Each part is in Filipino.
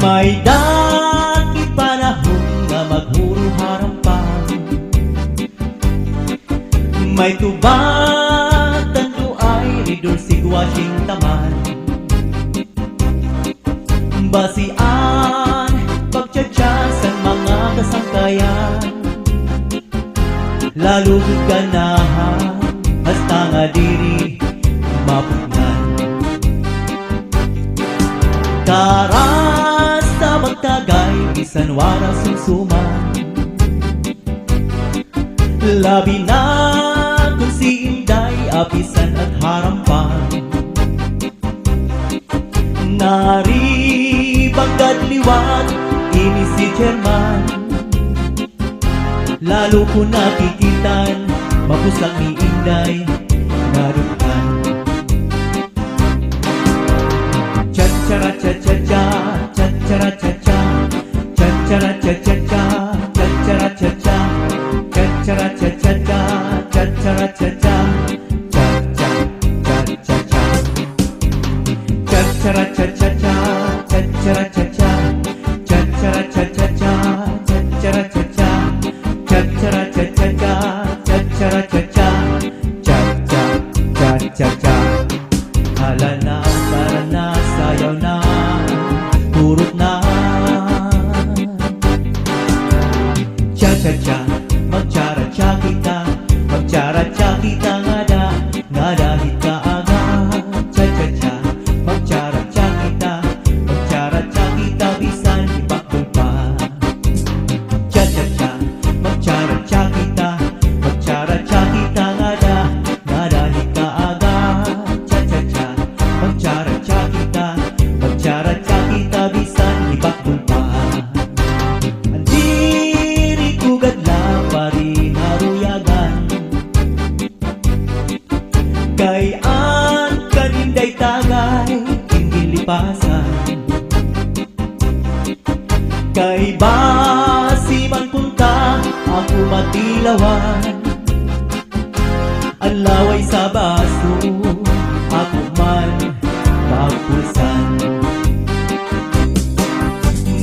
May dati panahon nga maghuro harapan, may tubat tanto ay ridol sigwasing taman. Basian pagtsatsasan mga kasangkayan, lalo ganahan hasta nga diri mapugnan. Karas sa magtagay bisan wala sumsuman, labi na kung si Inday apisan at harampan. Nari bagad liwat ini si German, lalo ko nakikitan mapusang ni Inday narutan. Cha-cha-ra cha-cha-cha, cha-cha-ra-cha-cha, cha-cha-ra-cha-cha-cha, cha-cha-ra-cha-cha, cha-cha-ra-cha-cha-cha, cha-cha-ra-cha-cha, cha-cha-cha-cha-cha, cha-cha-ra-cha-cha-cha, cha-cha-ra-cha-cha, cha-cha-ra-cha-cha-cha, cha-cha-ra-cha-cha, cha-cha-ra-cha-cha-cha, cha-cha-ra-cha-cha, cha-cha-cha-cha. Hala na, tara na, sayaw na, turot na. Cha-cha-cha, magchara-cha kita, magchara-cha kita nga dahil kaaga. Cha-cha-cha, magchara-cha kita, magchara-cha kita bisan ipakul pa. Cha-cha-cha, magchara-cha kita, magchara-cha kita nga dahil kaaga. Cha-cha-cha, magchara-cha kita, magchara-cha kita bisan ipakul pa. Andiri kugad lang pari haruyagan, kay an kaninday tagay hindi lipasan. Kay basi man punta ako matilawan, ang laway sa baso ako man magpulsan.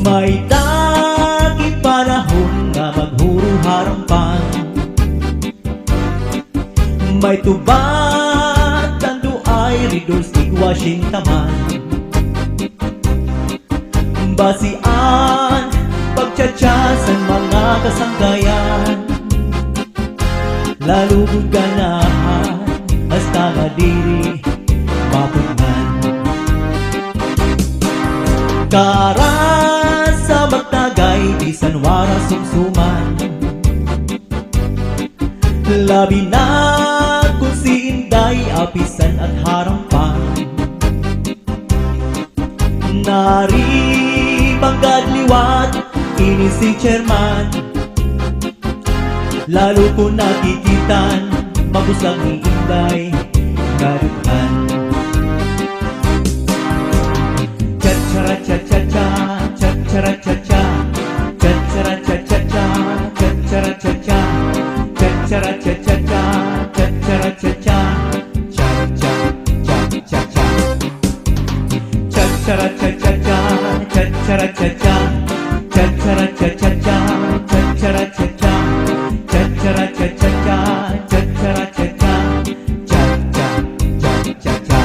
May dati panahon nga maghuro harampan, may tubat tanto ay ridol sigwasing taman. Basian pagtsatsasan mga kasangkayan, lalo ganahan hasta nga diri mapugnan. Karas sa magtagay bisan wala sumsuman, labi na kung si Inday apisan at harampan. Nari bagad liwat ini si Chairman, lalo ko nakikitan mabusag ni Inday narutan. Cha-cha-ra-cha-cha-cha, cha-cha-ra-cha-cha, cha-cha-ra-cha-cha-cha, cha-cha-ra-cha-cha, cha-cha-ra-cha-cha-cha, cha-cha-ra-cha-cha, cha-cha-cha-cha-cha, cha-cha-ra-cha-cha-cha, cha-cha-ra-cha-cha, cha-cha-ra-cha-cha-cha, cha-cha-ra-cha-cha, cha-cha-ra-cha-cha-cha, cha-cha-ra-cha-cha, cha-cha-cha-cha.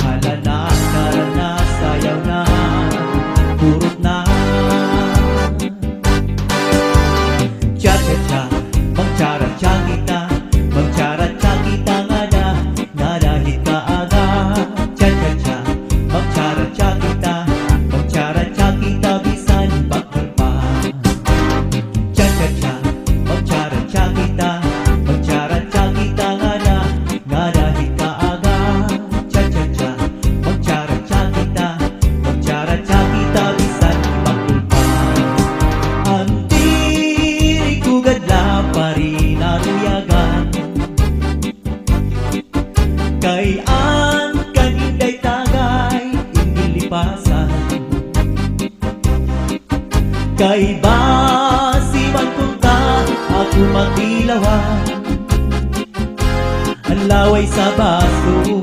Hala na, tara na, sayaw na, turot na. Cha-cha-cha, magchara-cha kita, magchara-cha kita nga dahil kaaga. Cha-cha-cha, magchara-cha kita, magchara-cha kita bisan bakul pa. Cha-cha-cha, magchara-cha kita, magchara-cha kita nga dahil kaaga. Cha-cha-cha, magchara-cha kita, magchara-cha kita bisan bakul pa. Andiri kugad la pari naruyagan, kay an kaninday tagay hindi lipasan. Kay basi man punta ako matilawan, ang laway sa baso